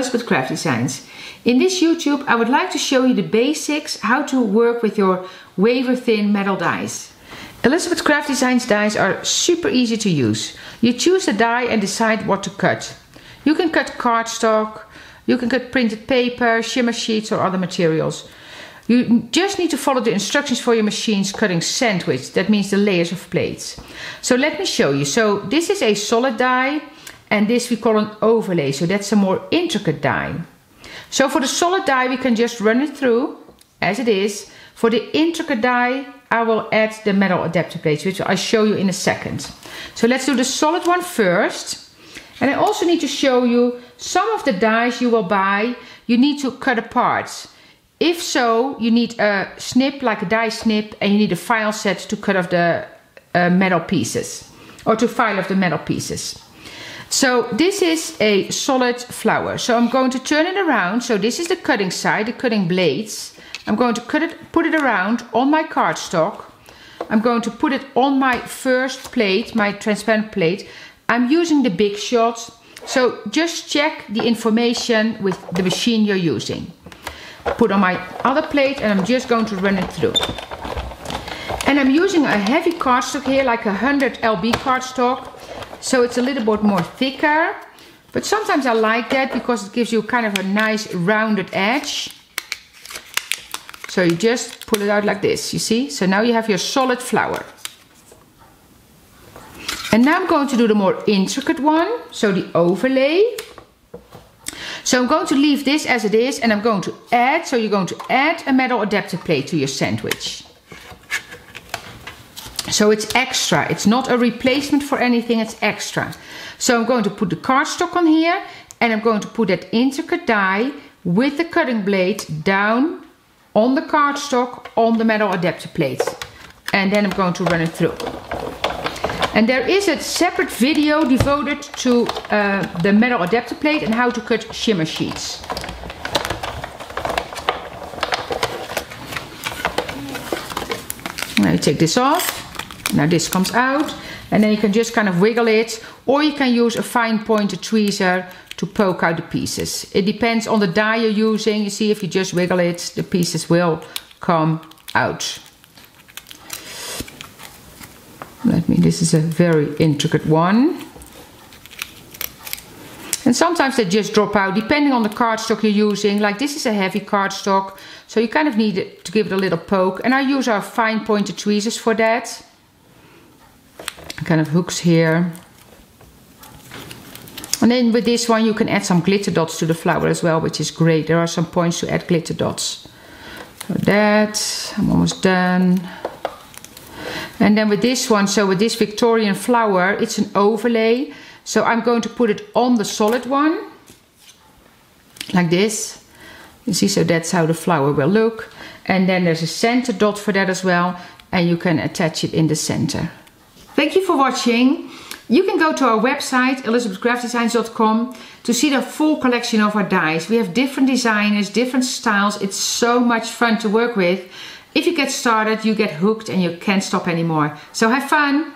Elizabeth Craft Designs. In this YouTube I would like to show you the basics how to work with your wafer thin metal dies. Elizabeth Craft Designs dies are super easy to use. You choose the die and decide what to cut. You can cut cardstock, you can cut printed paper, shimmer sheets or other materials. You just need to follow the instructions for your machine's cutting sandwich, that means the layers of plates. So let me show you. So this is a solid die and this we call an overlay, so that's a more intricate die. So for the solid die we can just run it through as it is. For the intricate die I will add the metal adapter plates, which I'll show you in a second. So let's do the solid one first. And I also need to show you some of the dies you will buy, you need to cut apart. If so, you need a snip, like a die snip, and you need a file set to cut off the metal pieces, or to file off the metal pieces. So this is a solid flower. So I'm going to turn it around. So this is the cutting side, the cutting blades. I'm going to put it around on my cardstock. I'm going to put it on my first plate, my transparent plate. I'm using the Big Shot. So just check the information with the machine you're using. Put on my other plate and I'm just going to run it through. And I'm using a heavy cardstock here, like 100 lb cardstock. So it's a little bit more thicker. But sometimes I like that because it gives you kind of a nice rounded edge. So you just pull it out like this, you see? So now you have your solid flower. And now I'm going to do the more intricate one, so the overlay. So I'm going to leave this as it is and I'm going to add, so you're going to add a metal adapter plate to your sandwich. So it's extra, it's not a replacement for anything, it's extra. So I'm going to put the cardstock on here and I'm going to put that intricate die with the cutting blade down on the cardstock on the metal adapter plate. And then I'm going to run it through. And there is a separate video devoted to the metal adapter plate and how to cut shimmer sheets. Now you take this off. Now this comes out. And then you can just kind of wiggle it. Or you can use a fine pointed tweezer to poke out the pieces. It depends on the die you're using. You see, if you just wiggle it, the pieces will come out. This is a very intricate one. And sometimes they just drop out depending on the cardstock you're using. Like this is a heavy cardstock, so you kind of need it to give it a little poke. And I use our fine pointed tweezers for that. Kind of hooks here. And then with this one you can add some glitter dots to the flower as well, which is great. There are some points to add glitter dots. So that, I'm almost done. And then with this one, so with this Victorian flower, it's an overlay. So I'm going to put it on the solid one, like this. You see, so that's how the flower will look. And then there's a center dot for that as well. And you can attach it in the center. Thank you for watching. You can go to our website, elizabethcraftdesigns.com, to see the full collection of our dies. We have different designers, different styles. It's so much fun to work with. If you get started, you get hooked and you can't stop anymore. So have fun!